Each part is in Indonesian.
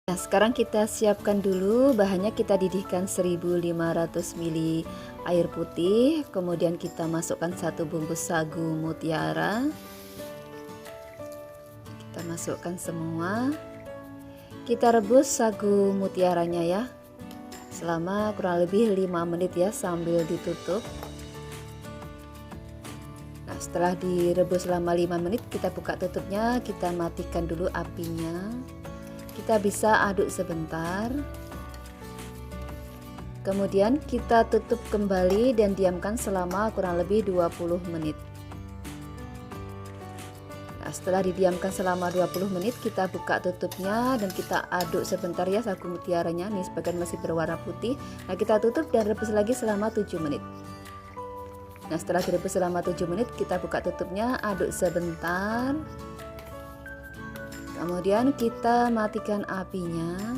Nah, sekarang kita siapkan dulu bahannya. Kita didihkan 1500 ml air putih, kemudian kita masukkan 1 bungkus sagu mutiara. Kita masukkan semua. Kita rebus sagu mutiaranya ya, selama kurang lebih 5 menit ya, sambil ditutup. Nah, setelah direbus selama 5 menit, kita buka tutupnya, kita matikan dulu apinya. Kita bisa aduk sebentar, kemudian kita tutup kembali dan diamkan selama kurang lebih 20 menit. Nah, setelah didiamkan selama 20 menit, kita buka tutupnya dan kita aduk sebentar ya sagu mutiaranya. Nih sebagian masih berwarna putih. Nah, kita tutup dan rebus lagi selama 7 menit. Nah, setelah direbus selama 7 menit, kita buka tutupnya, aduk sebentar. Kemudian kita matikan apinya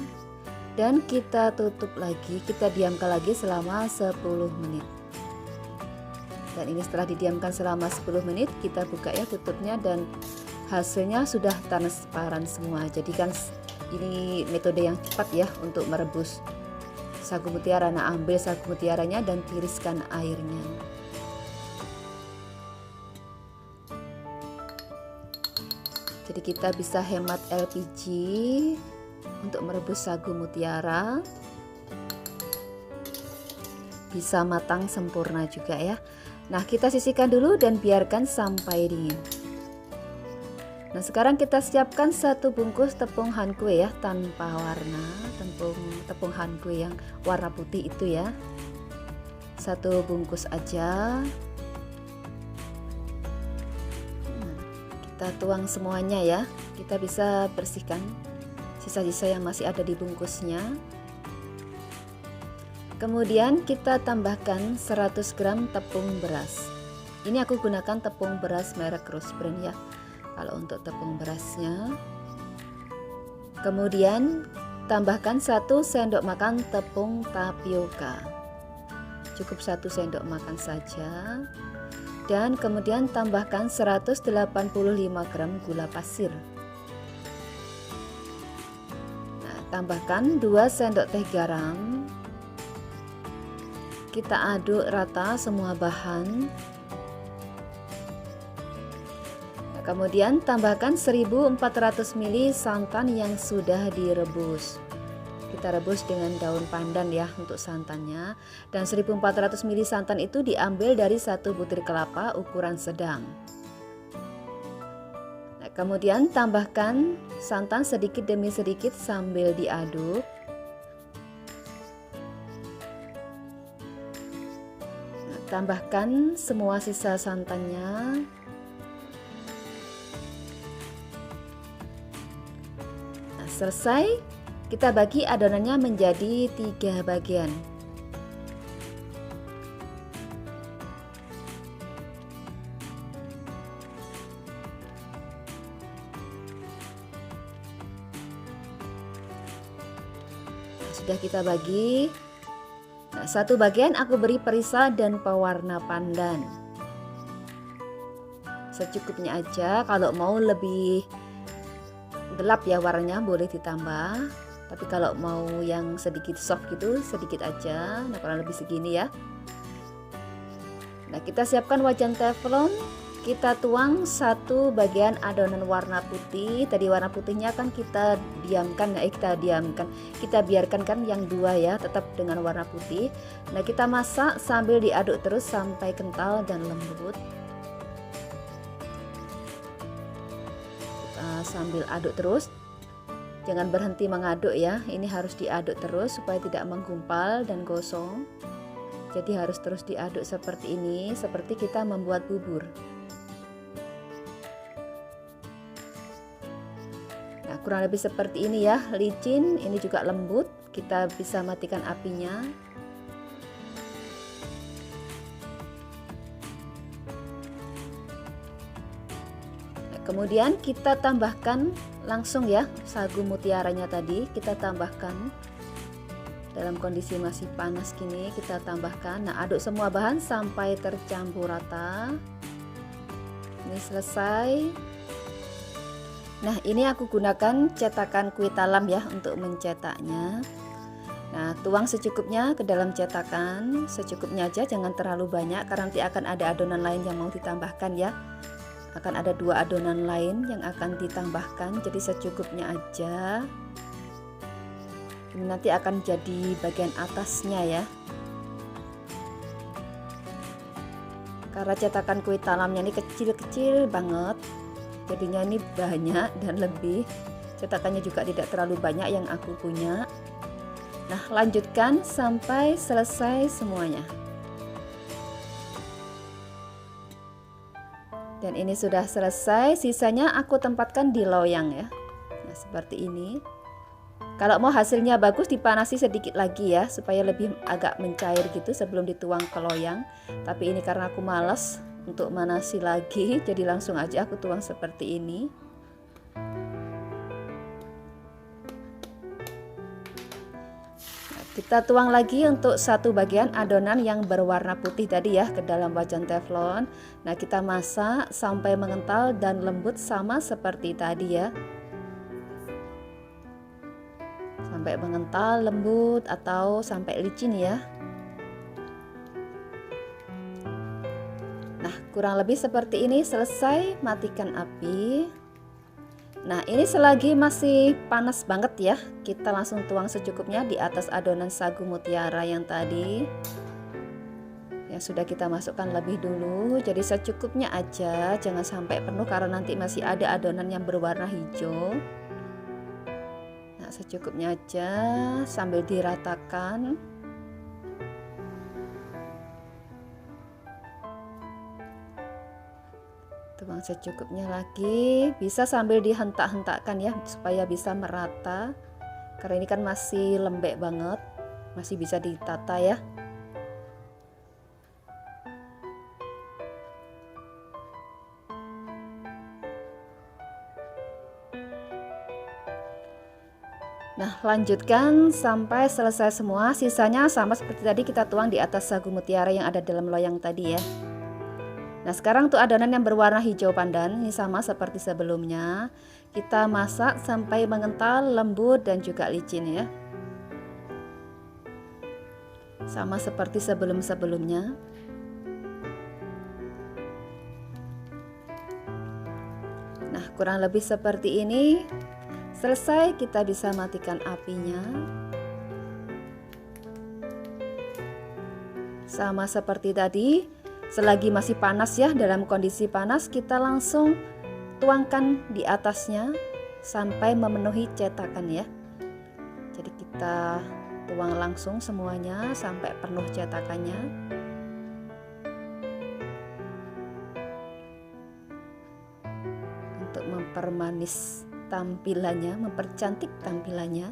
dan kita tutup lagi, kita diamkan lagi selama 10 menit. Dan ini setelah didiamkan selama 10 menit, kita buka ya tutupnya dan hasilnya sudah transparan semua. Jadi kan ini metode yang cepat ya untuk merebus sagu mutiara. Nah, ambil sagu mutiaranya dan tiriskan airnya. Jadi kita bisa hemat LPG untuk merebus sagu mutiara, bisa matang sempurna juga ya. Nah, kita sisihkan dulu dan biarkan sampai dingin. Nah, sekarang kita siapkan 1 bungkus tepung hankue ya, tanpa warna, tepung hankue yang warna putih itu ya. 1 bungkus aja. Kita tuang semuanya ya. Kita bisa bersihkan sisa-sisa yang masih ada di bungkusnya. Kemudian kita tambahkan 100 gram tepung beras. Ini aku gunakan tepung beras merek Rose Brand ya, kalau untuk tepung berasnya. Kemudian tambahkan 1 sendok makan tepung tapioka. Cukup 1 sendok makan saja. Dan kemudian tambahkan 185 gram gula pasir. Nah, tambahkan 2 sendok teh garam. Kita aduk rata semua bahan. Nah, kemudian tambahkan 1400 ml santan yang sudah direbus. Kita rebus dengan daun pandan ya untuk santannya. Dan 1400 ml santan itu diambil dari 1 butir kelapa ukuran sedang. Nah, kemudian tambahkan santan sedikit demi sedikit sambil diaduk. Nah, tambahkan semua sisa santannya. Nah, selesai. Kita bagi adonannya menjadi 3 bagian. Nah, sudah kita bagi. Nah, 1 bagian aku beri perisa dan pewarna pandan. Secukupnya aja. Kalau mau lebih gelap ya warnanya boleh ditambah. Tapi kalau mau yang sedikit soft gitu, sedikit aja. Nah, kurang lebih segini ya. Nah, kita siapkan wajan teflon. Kita tuang 1 bagian adonan warna putih. Tadi warna putihnya kan kita diamkan, kita biarkan kan yang 2 ya, tetap dengan warna putih. Nah, kita masak sambil diaduk terus sampai kental dan lembut. Kita sambil aduk terus. Jangan berhenti mengaduk ya, ini harus diaduk terus supaya tidak menggumpal dan gosong. Jadi harus terus diaduk seperti ini, seperti kita membuat bubur. Nah, kurang lebih seperti ini ya, licin, ini juga lembut. Kita bisa matikan apinya. Kemudian kita tambahkan langsung ya sagu mutiaranya tadi, kita tambahkan dalam kondisi masih panas gini, kita tambahkan. Nah, aduk semua bahan sampai tercampur rata. Ini selesai. Nah, ini aku gunakan cetakan kue talam ya untuk mencetaknya. Nah, tuang secukupnya ke dalam cetakan, secukupnya aja, jangan terlalu banyak karena nanti akan ada adonan lain yang mau ditambahkan ya. Akan ada 2 adonan lain yang akan ditambahkan, jadi secukupnya aja. Ini nanti akan jadi bagian atasnya ya. Karena cetakan kue talamnya ini kecil-kecil banget, jadinya ini banyak dan lebih. Cetakannya juga tidak terlalu banyak yang aku punya. Nah, lanjutkan sampai selesai semuanya. Dan ini sudah selesai, sisanya aku tempatkan di loyang ya. Nah, seperti ini. Kalau mau hasilnya bagus, dipanasi sedikit lagi ya, supaya lebih agak mencair gitu sebelum dituang ke loyang. Tapi ini karena aku malas untuk manasi lagi, jadi langsung aja aku tuang seperti ini. Kita tuang lagi untuk satu bagian adonan yang berwarna putih tadi ya ke dalam wajan teflon. Nah, kita masak sampai mengental dan lembut sama seperti tadi ya. Sampai mengental, lembut, atau sampai licin ya. Nah, kurang lebih seperti ini. Selesai, matikan api. Nah, ini selagi masih panas banget ya, kita langsung tuang secukupnya di atas adonan sagu mutiara yang tadi yang sudah kita masukkan lebih dulu. Jadi secukupnya aja, jangan sampai penuh karena nanti masih ada adonan yang berwarna hijau. Nah, secukupnya aja sambil diratakan. Tuang secukupnya lagi, bisa sambil dihentak-hentakkan ya supaya bisa merata, karena ini kan masih lembek banget, masih bisa ditata ya. Nah, lanjutkan sampai selesai semua, sisanya sama seperti tadi kita tuang di atas sagu mutiara yang ada dalam loyang tadi ya. Nah, sekarang untuk adonan yang berwarna hijau pandan, ini sama seperti sebelumnya. Kita masak sampai mengental, lembut, dan juga licin ya. Sama seperti sebelum-sebelumnya. Nah, kurang lebih seperti ini. Selesai, kita bisa matikan apinya. Sama seperti tadi. Selagi masih panas ya, dalam kondisi panas kita langsung tuangkan di atasnya sampai memenuhi cetakan ya. Jadi kita tuang langsung semuanya sampai penuh cetakannya. Untuk mempermanis tampilannya, mempercantik tampilannya.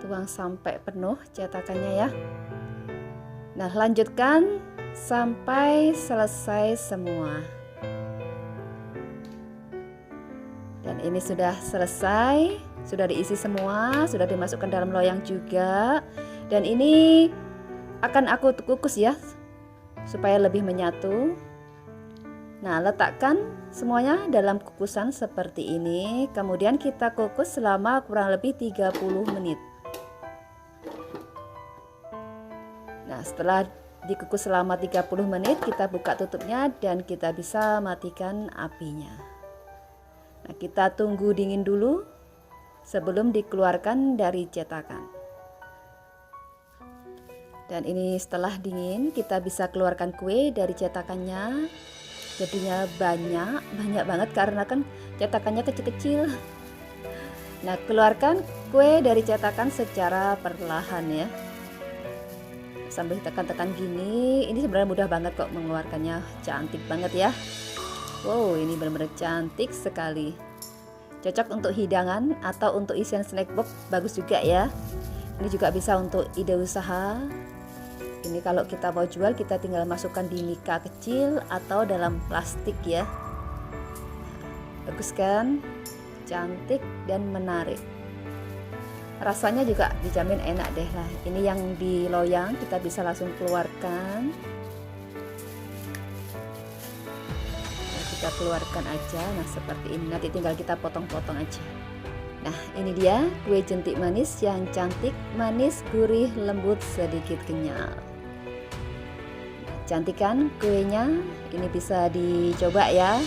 Tuang sampai penuh cetakannya ya. Nah, lanjutkan sampai selesai semua. Dan ini sudah selesai, sudah diisi semua, sudah dimasukkan dalam loyang juga. Dan ini akan aku kukus ya, supaya lebih menyatu. Nah, letakkan semuanya dalam kukusan seperti ini. Kemudian kita kukus selama kurang lebih 30 menit. Nah, setelah dikukus selama 30 menit, kita buka tutupnya dan kita bisa matikan apinya. Nah, kita tunggu dingin dulu sebelum dikeluarkan dari cetakan. Dan ini setelah dingin, kita bisa keluarkan kue dari cetakannya. Jadinya banyak banget karena kan cetakannya kecil-kecil. Nah, keluarkan kue dari cetakan secara perlahan ya. Sambil tekan-tekan gini, ini sebenarnya mudah banget kok mengeluarkannya, cantik banget ya. Wow, ini benar-benar cantik sekali. Cocok untuk hidangan atau untuk isian snack box, bagus juga ya. Ini juga bisa untuk ide usaha. Ini kalau kita mau jual, kita tinggal masukkan di mika kecil atau dalam plastik ya. Bagus kan? Cantik dan menarik. rasanya juga dijamin enak deh lah. Ini yang di loyang kita bisa langsung keluarkan. Nah, kita keluarkan aja. Nah, seperti ini. Nanti tinggal kita potong-potong aja. Nah, ini dia kue jentik manis yang cantik, manis, gurih, lembut, sedikit kenyal. Cantik kan kuenya? Ini bisa dicoba ya.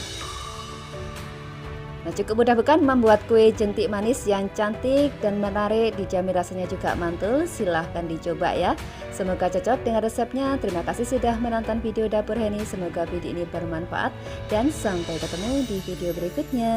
Nah, cukup mudah bukan membuat kue jentik manis yang cantik dan menarik, dijamin rasanya juga mantul. Silahkan dicoba ya. Semoga cocok dengan resepnya. Terima kasih sudah menonton video Dapur Heni. Semoga video ini bermanfaat dan sampai ketemu di video berikutnya.